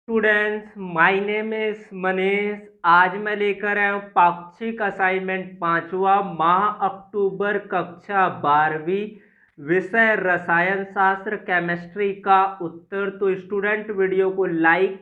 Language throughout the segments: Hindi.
Students, my name is Manish. आज मैं लेकर आया हूँ पाक्षिक असाइनमेंट 5वां माह अक्टूबर कक्षा 12वीं विषय रसायन शास्त्र केमिस्ट्री का उत्तर। तो स्टूडेंट वीडियो को लाइक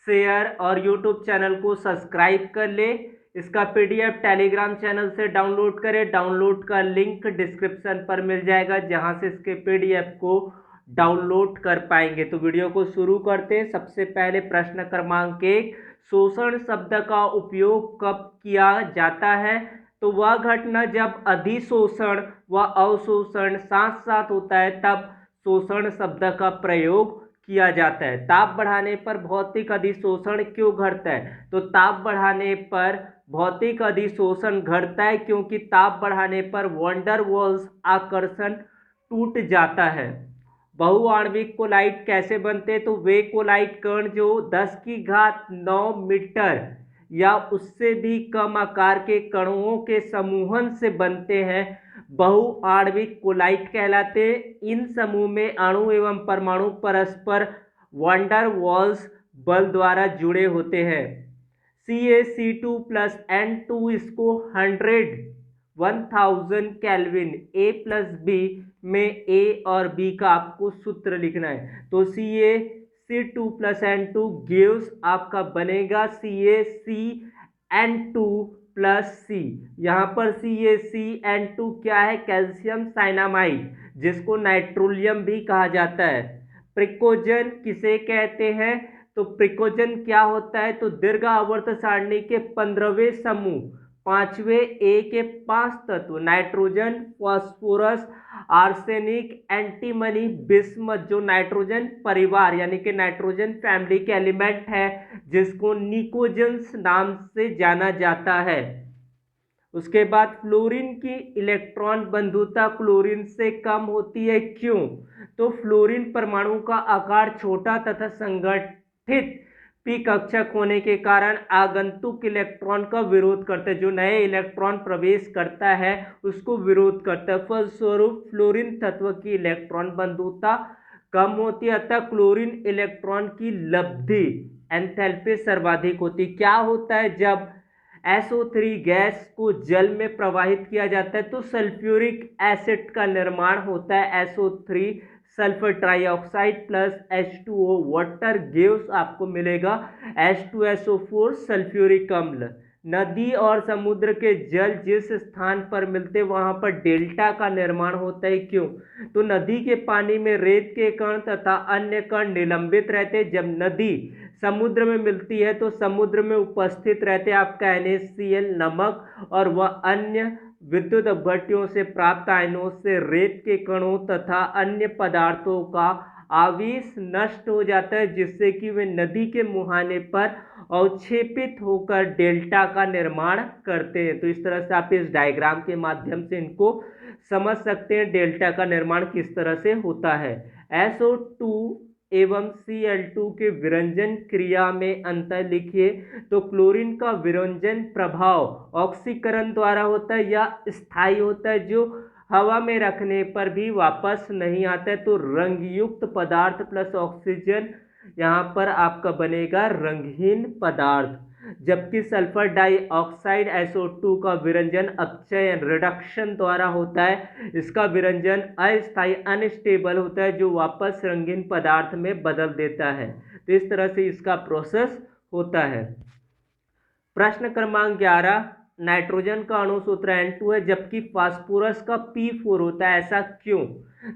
शेयर और यूट्यूब चैनल को सब्सक्राइब कर ले। इसका पीडीएफ टेलीग्राम चैनल से डाउनलोड करें। डाउनलोड का लिंक डिस्क्रिप्शन पर मिल जाएगा जहां से इसके पीडीएफ को डाउनलोड कर पाएंगे। तो वीडियो को शुरू करते हैं। सबसे पहले प्रश्न क्रमांक 1, शोषण शब्द का उपयोग कब किया जाता है? तो वह घटना जब अधिशोषण व अवशोषण साथ साथ होता है तब शोषण शब्द का प्रयोग किया जाता है। ताप बढ़ाने पर भौतिक अधिशोषण क्यों घटता है? तो ताप बढ़ाने पर भौतिक अधिशोषण घटता है क्योंकि ताप बढ़ाने पर वैन वाल्स आकर्षण टूट जाता है। बहुआण्विक कोलाइड कैसे बनते? तो वे कोलाइड कण जो 10⁹ मीटर या उससे भी कम आकार के कणों के समूहन से बनते हैं, बहुआण्विक कोलाइड कहलाते। इन समूह में अणु एवं परमाणु परस्पर वैन वाल्स बल द्वारा जुड़े होते हैं। CaC2 प्लस N2 इसको 1000 केल्विन A प्लस बी में A और B का आपको सूत्र लिखना है। तो CaC2 प्लस N2 गिव्स आपका बनेगा CaCN2 प्लस C। यहाँ पर CaCN2 क्या है? कैल्शियम साइनामाइड, जिसको नाइट्रोलियम भी कहा जाता है। प्रिकोजन किसे कहते हैं? तो प्रिकोजन क्या होता है? तो दीर्घ आवर्त सारणी के 15वें समूह 5वें ए के 5 तत्व nitrogen, phosphorus, arsenic, antimony, bismuth जो नाइट्रोजन परिवार यानी कि नाइट्रोजन फैमिली के एलिमेंट है, जिसको निकोजेंस नाम से जाना जाता है। उसके बाद फ्लोरीन की इलेक्ट्रॉन बंधुता क्लोरीन से कम होती है, क्यों? तो फ्लोरीन परमाणु का आकार छोटा तथा संगठित पी कक्षक होने के कारण आगंतुक इलेक्ट्रॉन का विरोध करता है। जो नए इलेक्ट्रॉन प्रवेश करता है उसको विरोध करता है। फलस्वरूप फ्लोरीन तत्व की इलेक्ट्रॉन बंधुता कम होती है, अतः क्लोरीन इलेक्ट्रॉन की लब्धि एंथैल्पी सर्वाधिक होती। क्या होता है? जब SO3 गैस को जल में प्रवाहित किया जाता है तो सल्फ्यूरिक एसिड का निर्माण होता है। SO3 sulphur trioxide plus H2O water gives आपको मिलेगा H2SO4 सल्फ्यूरिक अम्ल। नदी और समुद्र के जल जिस स्थान पर मिलते वहां पर डेल्टा का निर्माण होता है, क्यों? तो नदी के पानी में रेत के कण तथा अन्य कण निलंबित रहते। जब नदी समुद्र में मिलती है तो समुद्र में उपस्थित रहते आपका NaCl नमक और वह अन्य विद्युत अपघट्यों से प्राप्त आयनों से रेत के कणों तथा अन्य पदार्थों का आवेश नष्ट हो जाता है, जिससे कि वे नदी के मुहाने पर अवक्षेपित होकर डेल्टा का निर्माण करते हैं। तो इस तरह से आप इस डायग्राम के माध्यम से इनको समझ सकते हैं डेल्टा का निर्माण किस तरह से होता है। SO2 एवं Cl2 के विरंजन क्रिया में अंतर लिखिए। तो क्लोरीन का विरंजन प्रभाव ऑक्सीकरण द्वारा होता है या स्थायी होता है, जो हवा में रखने पर भी वापस नहीं आता है। तो रंगयुक्त पदार्थ प्लस ऑक्सीजन यहाँ पर आपका बनेगा रंगहीन पदार्थ। जबकि सल्फर डाइऑक्साइड SO2 का विरंजन अपचयन रिडक्शन द्वारा होता है। इसका विरंजन अस्थायी अनस्टेबल होता है, जो वापस रंगीन पदार्थ में बदल देता है। तो इस तरह से इसका प्रोसेस होता है। प्रश्न क्रमांक 11, नाइट्रोजन का अणु सूत्र N2 है जबकि फास्फोरस का P4 होता है, ऐसा क्यों?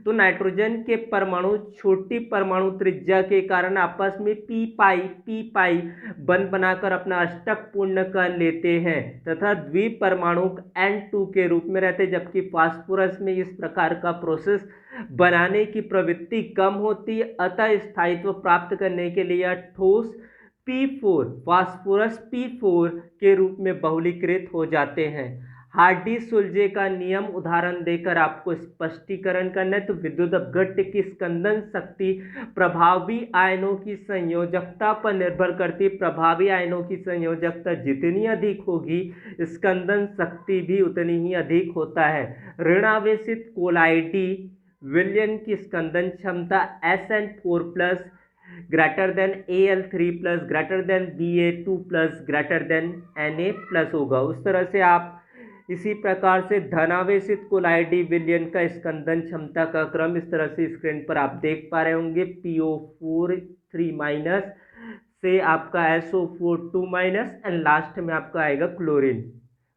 तो नाइट्रोजन के परमाणु छोटी परमाणु त्रिज्या के कारण आपस में पी पाई बंध बनाकर अपना अष्टक पूर्ण कर लेते हैं तथा द्विपरमाणु N2 के रूप में रहते हैं, जबकि फास्फोरस में इस प्रकार का प्रोसेस बनाने की प्रवृत्ति कम होती है। अतः स्थायित्व प्राप्त करने के लिए ठोस P4 फास्फोरस P4 के रूप में बहुलीकृत हो जाते हैं। हार्डी सुलजे का नियम उदाहरण देकर आपको स्पष्टीकरण करना है। तो विद्युत अपघट्य की स्कंदन शक्ति प्रभावी आयनों की संयोजकता पर निर्भर करती है। प्रभावी आयनों की संयोजकता जितनी अधिक होगी स्कंदन शक्ति भी उतनी ही अधिक होता है। ऋणावेशित कोलाइडी विलयन की स्कंदन क्षमता SN4 plus greater than Al3 plus greater than Ba2 plus greater than Na plus होगा। उस तरह से आप इसी प्रकार से धनावेशित कोलाइडी विलयन का स्कंदन क्षमता का क्रम इस तरह से स्क्रीन पर आप देख पा रहे होंगे। PO4 3 माइनस से आपका SO4 2 माइनस एंड लास्ट में आपका आएगा क्लोरीन।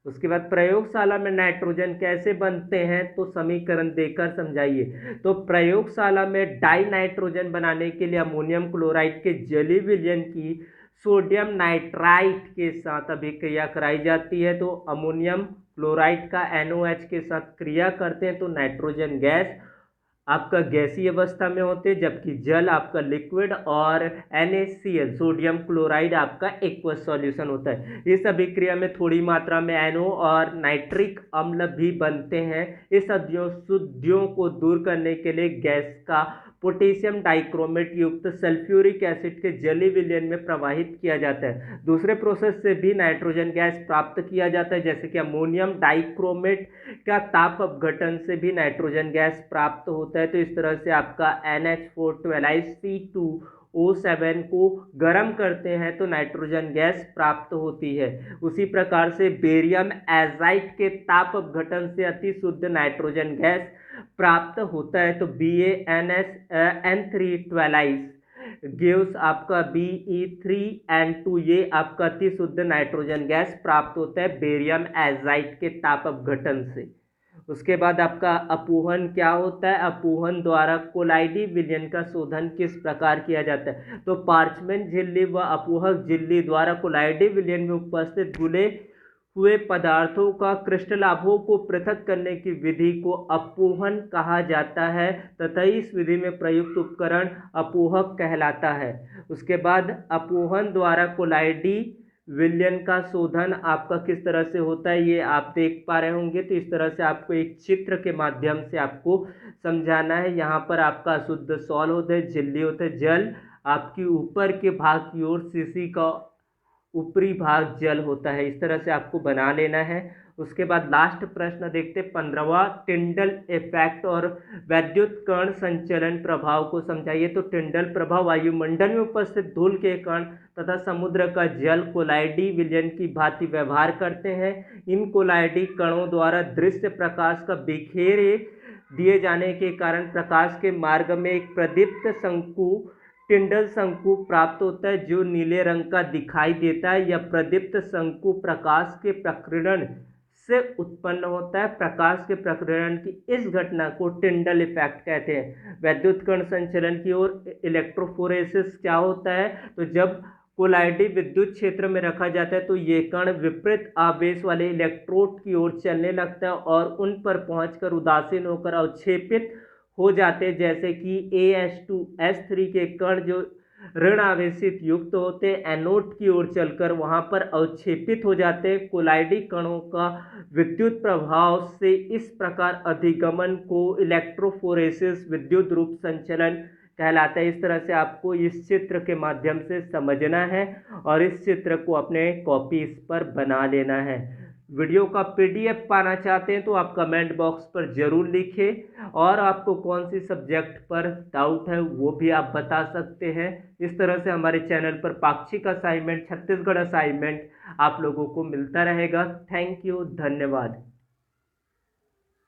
उसके बाद प्रयोगशाला में नाइट्रोजन कैसे बनते हैं तो समीकरण देकर समझाइए। तो प्रयोगशाला में डाई नाइट्रोजन बनाने के लिए अमोनियम क्लोराइड के जलीय विलयन की सोडियम नाइट्राइट के साथ अभिक्रिया कराई जाती है। तो अमोनियम क्लोराइड का NOH के साथ क्रिया करते हैं तो नाइट्रोजन गैस आपका गैसीय अवस्था में होते हैं, जबकि जल आपका लिक्विड और NaCl सोडियम क्लोराइड आपका एक्वस सॉल्यूशन होता है। इस अभिक्रिया में थोड़ी मात्रा में NO और नाइट्रिक अम्ल भी बनते हैं। इस अशुद्धियों को दूर करने के लिए गैस का पोटेशियम डाइक्रोमेट युक्त सल्फ्यूरिक एसिड के जलीय विलयन में प्रवाहित किया जाता है। दूसरे प्रोसेस से भी नाइट्रोजन गैस प्राप्त किया जाता है, जैसे कि अमोनियम डाइक्रोमेट का ताप अपघटन से भी नाइट्रोजन गैस प्राप्त होता है। तो इस तरह से आपका NH412C2O7 को गर्म करते हैं तो नाइट्रोजन गैस प्राप्त होती है। उसी प्रकार से बेरियम एजाइड के ताप अपघटन से अति शुद्ध नाइट्रोजन गैस प्राप्त होता है। तो BaN3 गिव्स आपका Be3N2 ये आपका अति शुद्ध नाइट्रोजन गैस प्राप्त होता है बेरियम एजाइड के ताप अपघटन से। उसके बाद आपका अपूहन क्या होता है? अपूहन द्वारा कोलाइडी विलयन का शोधन किस प्रकार किया जाता है? तो पार्चमेंट झिल्ली व अपूहक झिल्ली द्वारा कोलाइडी विलयन में उपस्थित घुले हुए पदार्थों का क्रिस्टलाभों को पृथक करने की विधि को अपूहन कहा जाता है तथा इस विधि में प्रयुक्त उपकरण अपूहक कहलाता है। उसके बाद अपूहन द्वारा कोलाइडी विलयन का शोधन आपका किस तरह से होता है ये आप देख पा रहे होंगे। तो इस तरह से आपको एक चित्र के माध्यम से आपको समझाना है। यहाँ पर आपका अशुद्ध सॉल होता है, झिल्ली होता है, जल आपकी ऊपर के भाग की ओर शीशी का ऊपरी भाग जल होता है। इस तरह से आपको बना लेना है। उसके बाद लास्ट प्रश्न देखते 15वां टिंडल इफेक्ट और वैद्युत कण संचलन प्रभाव को समझाइए। तो टिंडल प्रभाव वायुमंडल में उपस्थित धूल के कण तथा समुद्र का जल कोलाइडी विलयन की भांति व्यवहार करते हैं। इन कोलाइडी कणों द्वारा दृश्य प्रकाश का बिखेरे दिए जाने के कारण प्रकाश के मार्ग में एक प्रदीप्त शंकु टिंडल शंकु प्राप्त होता है जो नीले रंग का दिखाई देता है। यह प्रदीप्त शंकु प्रकाश के प्रकीर्णन से उत्पन्न होता है। प्रकाश के प्रकीर्णन की इस घटना को टिंडल इफेक्ट कहते हैं। वैद्युत कण संचलन की ओर इलेक्ट्रोफोरेसिस क्या होता है? तो जब कोलाइडी विद्युत क्षेत्र में रखा जाता है तो ये कण विपरीत आवेश वाले इलेक्ट्रोड की ओर चलने लगता है और उन पर पहुंचकर उदासीन होकर अवक्षेपित हो जाते, जैसे कि AH2S3 के कण जो ऋण आवेशित युक्त होते एनोड की ओर चलकर वहां पर अवक्षेपित हो जाते हैं। कोलाइडी कणों का विद्युत प्रभाव से इस प्रकार अधिगमन को इलेक्ट्रोफोरेसिस विद्युत रूप संचलन कहलाता है। इस तरह से आपको इस चित्र के माध्यम से समझना है और इस चित्र को अपने कॉपी इस पर बना लेना है। वीडियो का PDF पाना चाहते हैं तो आप कमेंट बॉक्स पर ज़रूर लिखें और आपको कौन सी सब्जेक्ट पर डाउट है वो भी आप बता सकते हैं। इस तरह से हमारे चैनल पर पाक्षिक असाइनमेंट, छत्तीसगढ़ असाइनमेंट आप लोगों को मिलता रहेगा। थैंक यू, धन्यवाद।